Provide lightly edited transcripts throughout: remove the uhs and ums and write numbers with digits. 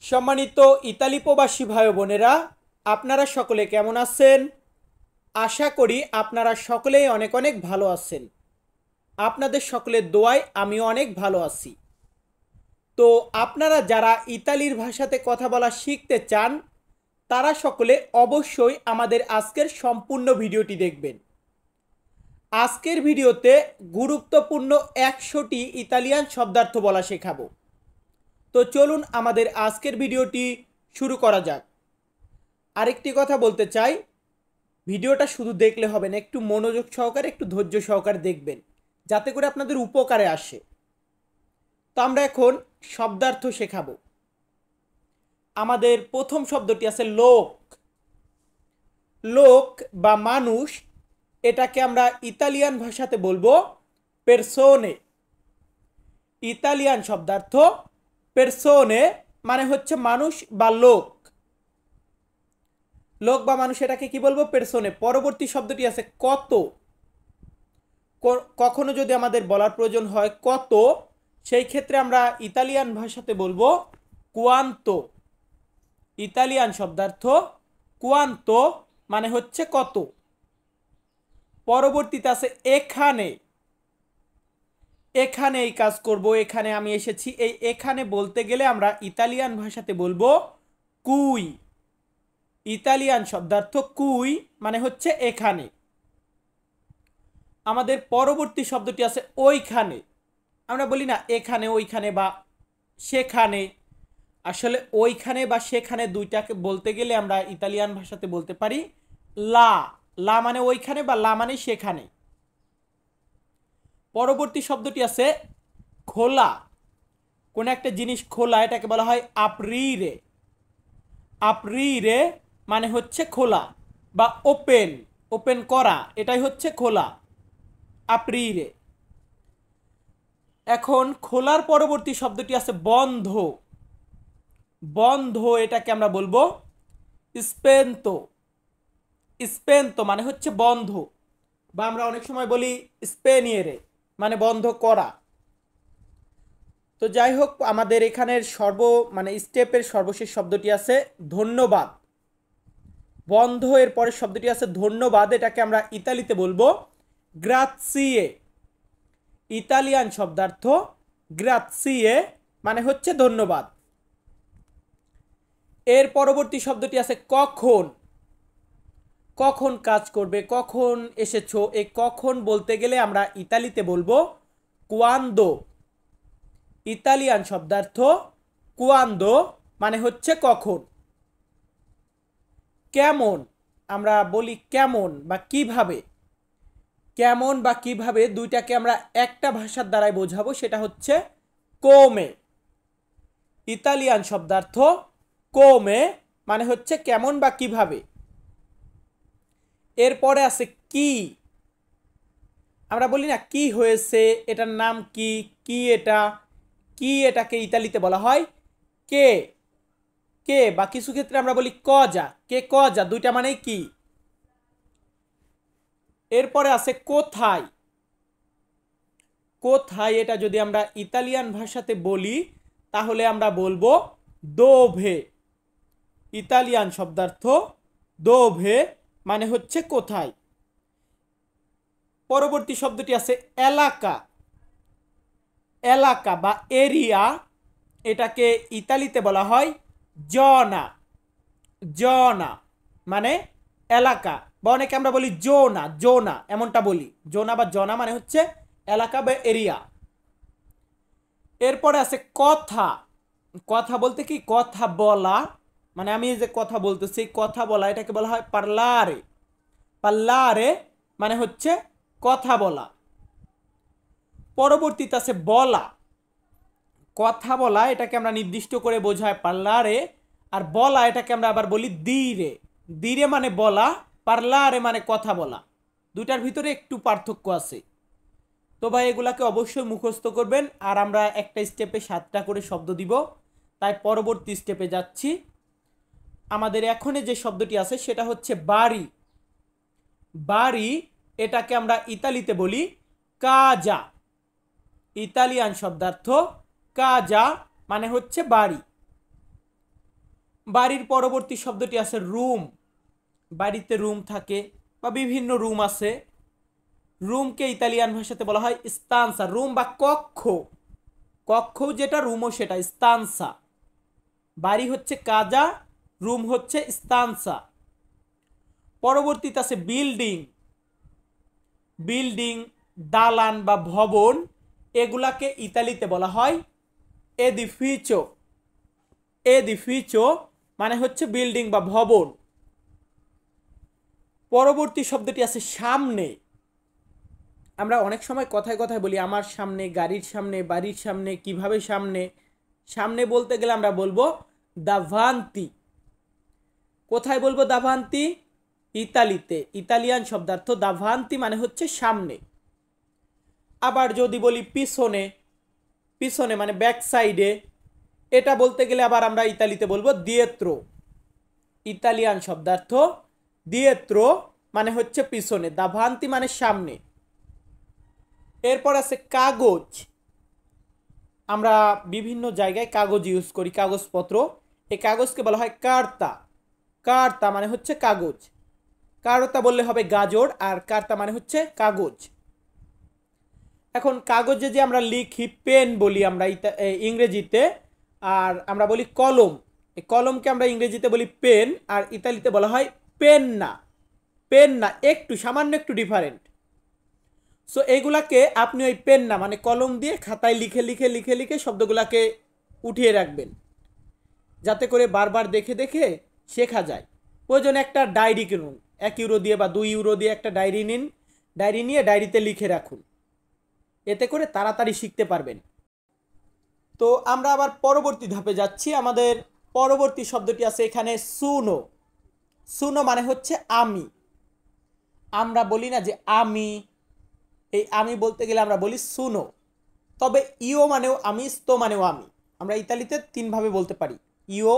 সম্মানিত ইতালি প্রবাসী ভাই বোনেরা, আপনারা সকলে কেমন আছেন? আশা করি আপনারা সকলেই অনেক অনেক ভালো আছেন। আপনাদের সকলের দোয়ায় আমি অনেক ভালো আছি। তো আপনারা যারা ইতালির ভাষাতে কথা বলা শিখতে চান তারা সকলে অবশ্যই আমাদের আজকের সম্পূর্ণ ভিডিওটি দেখবেন। আজকের ভিডিওতে গুরুত্বপূর্ণ 100টি ইতালিয়ান শব্দার্থ বলা শেখাবো। তো চলুন আমাদের আজকের ভিডিওটি শুরু করা যাক। আরেকটি কথা বলতে চাই, ভিডিওটা শুধু দেখলে হবে না, একটু মনোযোগ সহকারে একটু ধৈর্য সহকারে দেখবেন যাতে করে আপনাদের উপকারে আসে। তো আমরা এখন শব্দার্থ শেখাবো। আমাদের প্রথম শব্দটি আছে লোক। লোক বা মানুষ, এটাকে আমরা ইতালিয়ান ভাষাতে বলবো পেরসোনে। ইতালিয়ান শব্দার্থ পেরসোনে মানে হচ্ছে মানুষ বা লোক। লোক বা মানুষ এটাকে কি বলবো? পেরসোনে। পরবর্তী শব্দটি আছে কত। কখনো যদি আমাদের বলার প্রয়োজন হয় কত, সেই ক্ষেত্রে আমরা ইতালিয়ান ভাষাতে বলবো কুয়ান্তো। ইতালিয়ান শব্দার্থ কুয়ান্তো মানে হচ্ছে কত। পরবর্তীতে আছে এখানে। এখানে এই কাজ করব, এখানে আমি এসেছি, এই এখানে বলতে গেলে আমরা ইতালিয়ান ভাষাতে বলবো কুই। ইতালিয়ান শব্দার্থ কুই মানে হচ্ছে এখানে। আমাদের পরবর্তী শব্দটি আছে ওইখানে। আমরা বলি না এখানে ওইখানে বা সেখানে, আসলে ওইখানে বা সেখানে দুইটাকে বলতে গেলে আমরা ইতালিয়ান ভাষাতে বলতে পারি লা। লা মানে ওইখানে বা লা মানে সেখানে। পরবর্তী শব্দটি আছে খোলা। কোন একটা জিনিস খোলা এটাকে বলা হয় আপ্রিরে। আপ্রিরে মানে হচ্ছে খোলা বা ওপেন, ওপেন করা, এটাই হচ্ছে খোলা, আপ্রিরে। এখন খোলার পরবর্তী শব্দটি আছে বন্ধ। বন্ধ এটাকে আমরা বলবো স্পেন্তো। স্পেন্তো মানে হচ্ছে বন্ধ, বা আমরা অনেক সময় বলি স্পেনিয়েরে মানে বন্ধ করা। তো যাই হোক, আমাদের এখানের স্টেপের সর্বশেষ শব্দটি আছে ধন্যবাদ। বন্ধ এর পরের শব্দটি আছে ধন্যবাদ, এটাকে আমরা ইতালিতে বলবো গ্রাৎসিয়ে। ইতালিয়ান শব্দার্থ গ্রাৎসিয়ে মানে হচ্ছে ধন্যবাদ। এর পরবর্তী শব্দটি আছে কখন। কখন কাজ করবে, কখন এসেছো, এই কখন বলতে গেলে আমরা ইতালিতে বলবো কুয়ান্দো। ইতালিয়ান শব্দার্থ কুয়ান্দো মানে হচ্ছে কখন। কেমন, আমরা বলি কেমন বা কিভাবে। কেমন বা কিভাবে দুইটাকে আমরা একটা ভাষার দ্বারাই বোঝাবো, সেটা হচ্ছে কোমে। ইতালিয়ান শব্দার্থ কোমে মানে হচ্ছে কেমন বা কিভাবে। এরপরে আছে কি। আমরা বলি না কি হয়েছে, এটার নাম কি, কি এটা, কি এটাকে ইতালিতে বলা হয় কে। কে বা কিছু ক্ষেত্রে আমরা বলি কজা, কে কজা, দুইটা মানেই কি। এরপরে আছে কোথায়। কোথায় এটা যদি আমরা ইতালিয়ান ভাষাতে বলি তাহলে আমরা বলবো দোভে। ইতালিয়ান শব্দার্থ দোভে মানে হচ্ছে কোথায়। পরবর্তী শব্দটি আছে এলাকা। এলাকা বা এরিয়া, এটাকে ইতালিতে বলা হয় জনা। জনা মানে এলাকা, বা অনেকে আমরা বলি জোনা, জোনা এমনটা বলি। জোনা বা জনা মানে হচ্ছে এলাকা বা এরিয়া। এরপরে আছে কথা। কথা বলতে কি, কথা বলা, মানে আমি যে কথা বলতেছি কথা বলা, এটাকে বলা হয় পার্লারে। পার্লারে মানে হচ্ছে কথা বলা। পরবর্তীতে আছে বলা। কথা বলা এটাকে আমরা নির্দিষ্ট করে বোঝায় পার্লারে, আর বলা এটাকে আমরা আবার বলি দিরে। দিরে মানে বলা, পার্লারে মানে কথা বলা। দুটার ভিতরে একটু পার্থক্য আছে। তো ভাই এগুলাকে অবশ্যই মুখস্থ করবেন। আর আমরা একটা স্টেপে 7টা করে শব্দ দিব, তাই পরবর্তী স্টেপে যাচ্ছি। আমাদের এখনে যে শব্দটি আছে সেটা হচ্ছে বাড়ি। বাড়ি এটাকে আমরা ইতালিতে বলি কাজা। ইতালিয়ান শব্দার্থ কাজা মানে হচ্ছে বাড়ি। বাড়ির পরবর্তী শব্দটি আছে রুম। বাড়িতে রুম থাকে বা বিভিন্ন রুম আছে। রুমকে ইতালিয়ান ভাষাতে বলা হয় স্তানসা। রুম বা কক্ষ, কক্ষ যেটা রুমও সেটা স্তানসা। বাড়ি হচ্ছে কাজা, রুম হচ্ছে স্তানসা। পরবর্তীতে আছে বিল্ডিং। বিল্ডিং, দালান বা ভবন, এগুলাকে ইতালিতে বলা হয় এদিফিচো। এদিফিচো মানে হচ্ছে বিল্ডিং বা ভবন। পরবর্তী শব্দটি আছে সামনে। আমরা অনেক সময় কথায় কথায় বলি আমার সামনে, গাড়ির সামনে, বাড়ির সামনে, কিভাবে সামনে। সামনে বলতে গেলে আমরা বলবো দাভান্তি। কোথায় বলবো দাভান্তি? ইতালিতে। ইতালিয়ান শব্দার্থ দাভান্তি মানে হচ্ছে সামনে। আবার যদি বলি পিছনে, পিছনে মানে ব্যাক সাইডে, এটা বলতে গেলে আবার আমরা ইতালিতে বলবো দিয়েত্রো। ইতালিয়ান শব্দার্থ দিয়েত্রো মানে হচ্ছে পিছনে, দাভান্তি মানে সামনে। এরপর আছে কাগজ। আমরা বিভিন্ন জায়গায় কাগজ ইউজ করি, কাগজপত্র। এই কাগজকে বলা হয় কার্তা। কার্তা মানে হচ্ছে কাগজ। কার্তা বললে হবে গাজর, আর কার্তা মানে হচ্ছে কাগজ। এখন কাগজে যে আমরা লিখি, পেন বলি আমরা ইংরেজিতে, আর আমরা বলি কলম। এই কলমকে আমরা ইংরেজিতে বলি পেন, আর ইতালিতে বলা হয় পেন্না। পেন্না একটু সামান্য একটু ডিফারেন্ট। সো এইগুলাকে আপনি ওই পেন্না মানে কলম দিয়ে খাতায় লিখে লিখে লিখে লিখে শব্দগুলাকে উঠিয়ে রাখবেন, যাতে করে বারবার দেখে দেখে শেখা যায়। প্রয়োজনে একটা ডায়েরি কিনুন, 1 ইউরো দিয়ে বা 2 ইউরো দিয়ে একটা ডায়েরি নিন। ডায়েরি নিয়ে ডায়েরিতে লিখে রাখুন, এতে করে তাড়াতাড়ি শিখতে পারবেন। তো আমরা আবার পরবর্তী ধাপে যাচ্ছি। আমাদের পরবর্তী শব্দটি আছে এখানে সুনো। সুনো মানে হচ্ছে আমি। আমরা বলি না যে আমি, এই আমি বলতে গেলে আমরা বলি সুনো। তবে ইও মানেও আমি, स्तो মানেও আমি। আমরা ইতালিতে 3ভাবে বলতে পারি, ইও,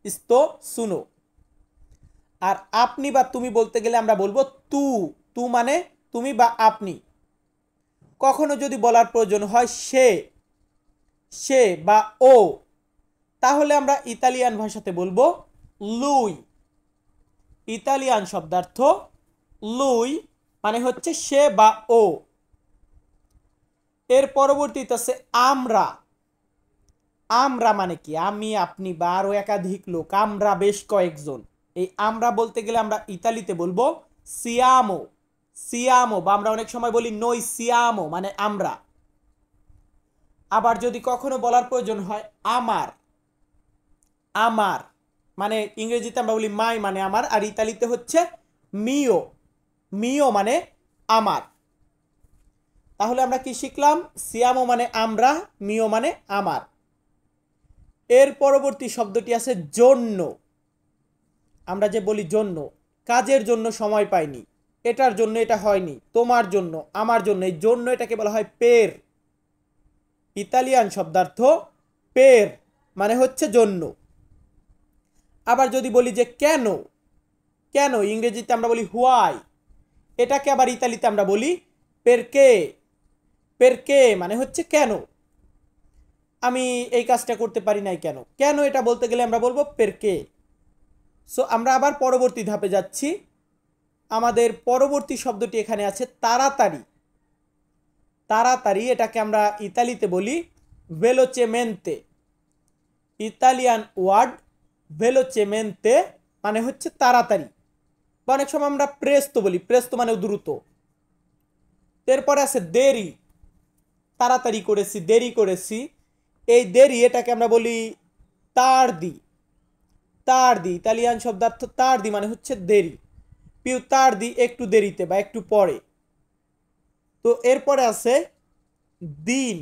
स्तो, সুনো। আর আপনি বা তুমি বলতে গেলে আমরা বলবো তু। তু মানে তুমি বা আপনি। কখনো যদি বলার প্রয়োজন হয় সে, সে বা ও, তাহলে আমরা ইতালিয়ান ভাষাতে বলবো লুই। ইতালিয়ান শব্দার্থ লুই মানে হচ্ছে সে বা ও। এর পরবর্তীতে আছে আমরা। আমরা মানে কি? আমি, আপনি বা আরো একাধিক লোক, আমরা বেশ কয়েকজন। এই আমরা বলতে গেলে আমরা ইতালিতে বলবো সিয়ামো। সিয়ামো বা আমরা অনেক সময় বলি নই সিয়ামো মানে আমরা। আবার যদি কখনো বলার প্রয়োজন হয় আমার, আমার মানে ইংরেজিতে আমরা বলি মাই মানে আমার, আর ইতালিতে হচ্ছে মিও। মিও মানে আমার। তাহলে আমরা কি শিখলাম? সিয়ামো মানে আমরা, মিও মানে আমার। এর পরবর্তী শব্দটি আছে জন্য। আমরা যে বলি জন্য, কাজের জন্য সময় পাইনি, এটার জন্য এটা হয়নি, তোমার জন্য, আমার জন্য, এই জন্য এটাকে বলা হয় পের। ইতালিয়ান শব্দার্থ পের মানে হচ্ছে জন্য। আবার যদি বলি যে কেন, কেন ইংরেজিতে আমরা বলি হোয়াই, এটাকে আবার ইতালিতে আমরা বলি পেরকে। পেরকে মানে হচ্ছে কেন, আমি এই কাজটা করতে পারি নাই কেন, কেন এটা বলতে গেলে আমরা বলবো পেরকে। সো আমরা আবার পরবর্তী ধাপে যাচ্ছি। আমাদের পরবর্তী শব্দটি এখানে আছে তাড়াতাড়ি। তাড়াতাড়ি এটাকে আমরা ইতালিতে বলি ভেলোচেমেন্তে। ইতালিয়ান ওয়ার্ড ভেলোচেমেন্তে মানে হচ্ছে তাড়াতাড়ি, বা অনেক সময় আমরা প্রেস্তো বলি, প্রেস্তো মানে দ্রুত। এরপরে আছে দেরি। তাড়াতাড়ি করেছি, দেরি করেছি, এই দেরি এটাকে আমরা বলি তার্দি। তার্দি ইতালিয়ান শব্দার্থ তার্দি মানে হচ্ছে দেরি। পিউ তার্দি একটু দেরিতে বা একটু পরে। তো এরপরে আছে দিন।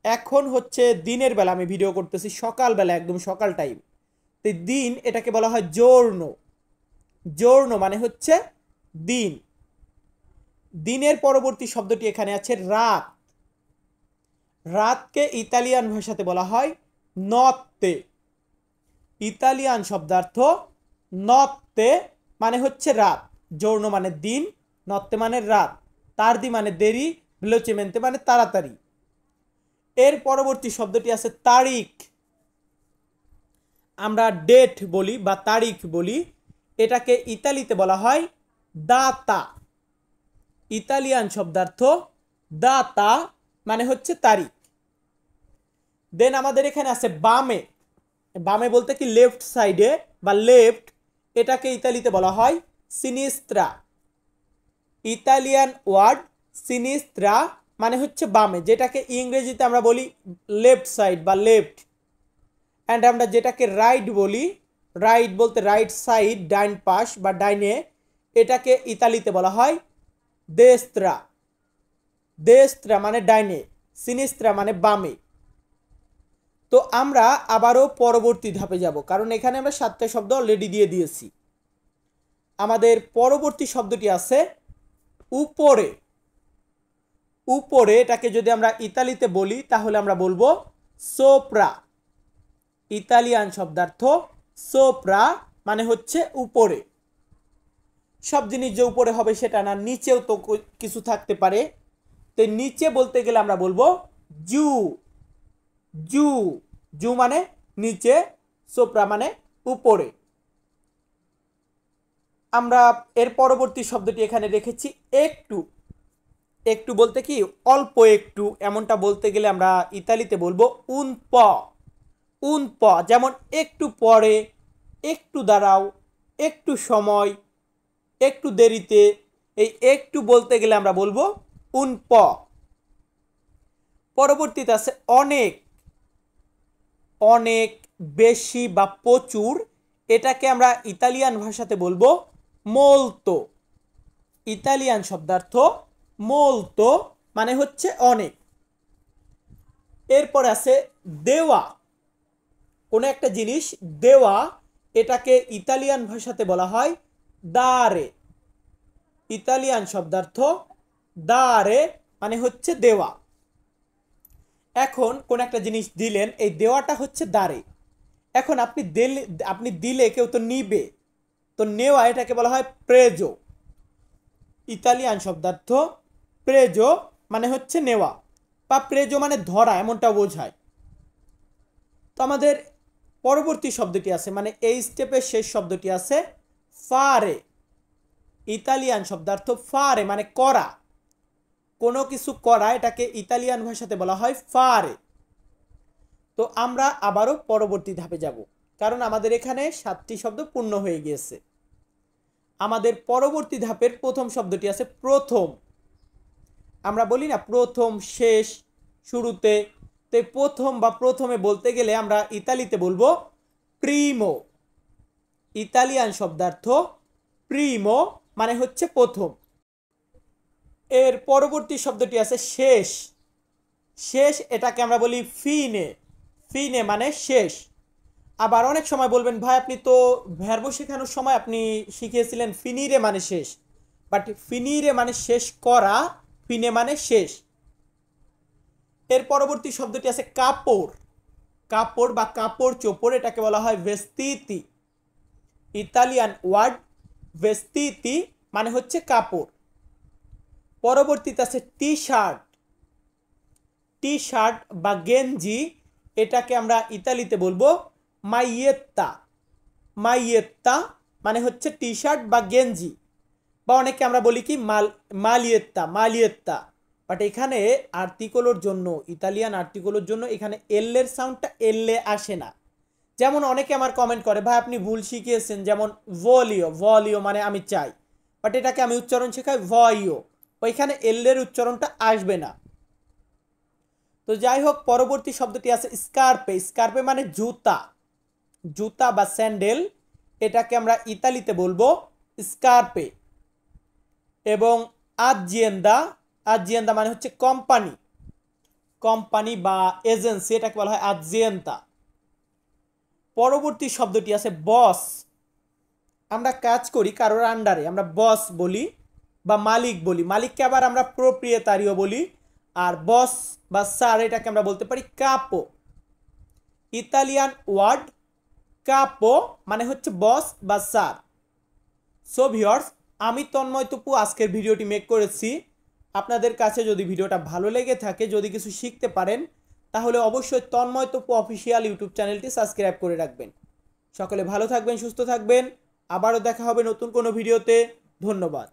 এখন হচ্ছে দিনের বেলা আমি ভিডিও করতেছি, সকালবেলা, একদম সকাল টাইম। তো দিন এটাকে বলা হয় জোর্নো। জোর্নো মানে হচ্ছে দিন। দিনের পরবর্তী শব্দটি এখানে আছে রাত। রাতকে ইতালিয়ান ভাষাতে বলা হয় নত্তে। ইতালিয়ান শব্দার্থ নত্তে মানে হচ্ছে রাত। জোর্নো মানে দিন, নত্তে মানে রাত, তার্দি মানে দেরি, ভেলোচেমেন্তে মানে তাড়াতাড়ি। এর পরবর্তী শব্দটি আছে তারিখ। আমরা ডেট বলি বা তারিখ বলি, এটাকে ইতালিতে বলা হয় দাতা। ইতালিয়ান শব্দার্থ দাতা মানে হচ্ছে তারিখ। দেন আমাদের এখানে আছে বামে। বামে বলতে কি লেফট সাইডে বা লেফট, এটাকে ইতালিতে বলা হয় সিনিস্ত্রা। ইতালিয়ান ওয়ার্ড সিনিস্ত্রা মানে হচ্ছে বামে, যেটাকে ইংরেজিতে আমরা বলি লেফট সাইড বা লেফট। অ্যান্ড আমরা যেটাকে রাইট বলি, রাইট বলতে রাইট সাইড, ডাইন পাশ বা ডাইনে, এটাকে ইতালিতে বলা হয় দেস্ত্রা। দেস্ত্রা মানে ডাইনে, সিনিস্ত্রা মানে বামে। তো আমরা আবারও পরবর্তী ধাপে যাব, কারণ এখানে আমরা 7টা শব্দ অলরেডি দিয়ে দিয়েছি। আমাদের পরবর্তী শব্দটি আছে উপরে। উপরে এটাকে যদি আমরা ইতালিতে বলি তাহলে আমরা বলবো সোপ্রা। ইতালিয়ান শব্দার্থ সোপ্রা মানে হচ্ছে উপরে। সব জিনিস যে উপরে হবে সেটা না, নিচেও তো কিছু থাকতে পারে। তো নিচে বলতে গেলে আমরা বলবো জু। জু, জু মানে নিচে, সোপ্রা মানে উপরে। আমরা এর পরবর্তী শব্দটি এখানে রেখেছি একটু। একটু বলতে কি অল্প একটু, এমনটা বলতে গেলে আমরা ইতালিতে বলবো উন প। উন প, যেমন একটু পরে, একটু দাঁড়াও, একটু সময়, একটু দেরিতে। এই একটু বলতে গেলে আমরা বলবো উন প। পরবর্তীতে আছে অনেক। অনেক, বেশি বা প্রচুর, এটাকে আমরা ইতালিয়ান ভাষাতে বলবো মোলতো। ইতালিয়ান শব্দার্থ মোলতো মানে হচ্ছে অনেক। এরপর আছে দেওয়া। কোনো একটা জিনিস দেওয়া, এটাকে ইতালিয়ান ভাষাতে বলা হয় দারে। ইতালিয়ান শব্দার্থ দারে মানে হচ্ছে দেওয়া। এখন কোন একটা জিনিস দিলেন, এই দেওয়াটা হচ্ছে দারে। এখন আপনি দিলে কেউ তো নিবে, তো নেওয়া এটাকে বলা হয় প্রেজো। ইতালিয়ান শব্দার্থ প্রেজো মানে হচ্ছে নেওয়া বা প্রেজো মানে ধরা, এমনটা বোঝায়। তো আমাদের পরবর্তী শব্দটি আছে, মানে এই স্টেপের শেষ শব্দটি আছে ফারে। ইতালিয়ান শব্দার্থ ফারে মানে করা। কোনো কিছু করা, এটাকে ইতালিয়ান ভাষাতে বলা হয় ফারে। তো আমরা আবারও পরবর্তী ধাপে যাব, কারণ আমাদের এখানে 7টি শব্দ পূর্ণ হয়ে গিয়েছে। আমাদের পরবর্তী ধাপের প্রথম শব্দটি আছে প্রথম। আমরা বলি না প্রথম, শেষ, শুরুতে। তো প্রথম বা প্রথমে বলতে গেলে আমরা ইতালিতে বলবো প্রিমো। ইতালিয়ান শব্দার্থ প্রিমো মানে হচ্ছে প্রথম। এর পরবর্তী শব্দটি আছে শেষ। শেষ, এটাকে আমরা বলি ফিনে। ফিনে মানে শেষ। আবার অনেক সময় বলবেন ভাই আপনি তো ভার্ব শেখানোর সময় আপনি শিখিয়েছিলেন ফিনিরে মানে শেষ, বাট ফিনিরে মানে শেষ করা, ফিনে মানে শেষ। এর পরবর্তী শব্দটি আছে কাপড়। কাপড় বা কাপড় চোপড়, এটাকে বলা হয় ভেস্তিতি। ইতালিয়ান ওয়ার্ড ভেস্তিতি মানে হচ্ছে কাপড়। পরবর্তীতে আছে টি শার্ট। টি শার্ট বা গেঞ্জি, এটাকে আমরা ইতালিতে বলবো মাইয়েত্তা। মাইয়েত্তা মানে হচ্ছে টি শার্ট বা গেঞ্জি, বা অনেকে আমরা বলি কি মালিয়েত্তা, মালিয়েত্তা। বাট এখানে আর্টিকলের জন্য, ইতালিয়ান আর্টিকলের জন্য এখানে এলের সাউন্ডটা এলে আসে না। যেমন অনেকে আমার কমেন্ট করে ভাই আপনি ভুল শিখিয়েছেন, যেমন ভলিও। ভলিও মানে আমি চাই, বাট এটাকে আমি উচ্চারণ শেখাই ভয়ও, ওইখানে এলের উচ্চারণটা আসবে না। তো যাই হোক, পরবর্তী শব্দটি আছে স্কার্পে। স্কার্পে মানে জুতা। জুতা বা স্যান্ডেল, এটাকে আমরা ইতালিতে বলবো স্কার্পে। এবং আজিয়েন্দা। আজিয়েন্দা মানে হচ্ছে কোম্পানি। কোম্পানি বা এজেন্সি, এটাকে বলা হয় আজিয়েন্দা। পরবর্তী শব্দটি আছে বস। আমরা কাজ করি কারোর আন্ডারে, আমরা বস বলি বা মালিক বলি। মালিককে আবার আমরা প্রোপ্রিয়েতারিও বলি। আর বস বা স্যার, এটাকে আমরা বলতে পারি কাপো। ইতালিয়ান ওয়ার্ড কাপো মানে হচ্ছে বস বা স্যার। সো ভিউয়ার্স, আমি তন্ময় তপু আজকের ভিডিওটি মেক করেছি। আপনাদের কাছে যদি ভিডিওটা ভালো লেগে থাকে, যদি কিছু শিখতে পারেন, তাহলে অবশ্যই তন্ময় তপু অফিসিয়াল ইউটিউব চ্যানেলটি সাবস্ক্রাইব করে রাখবেন। সকলে ভালো থাকবেন, সুস্থ থাকবেন। আবারও দেখা হবে নতুন কোনো ভিডিওতে। ধন্যবাদ।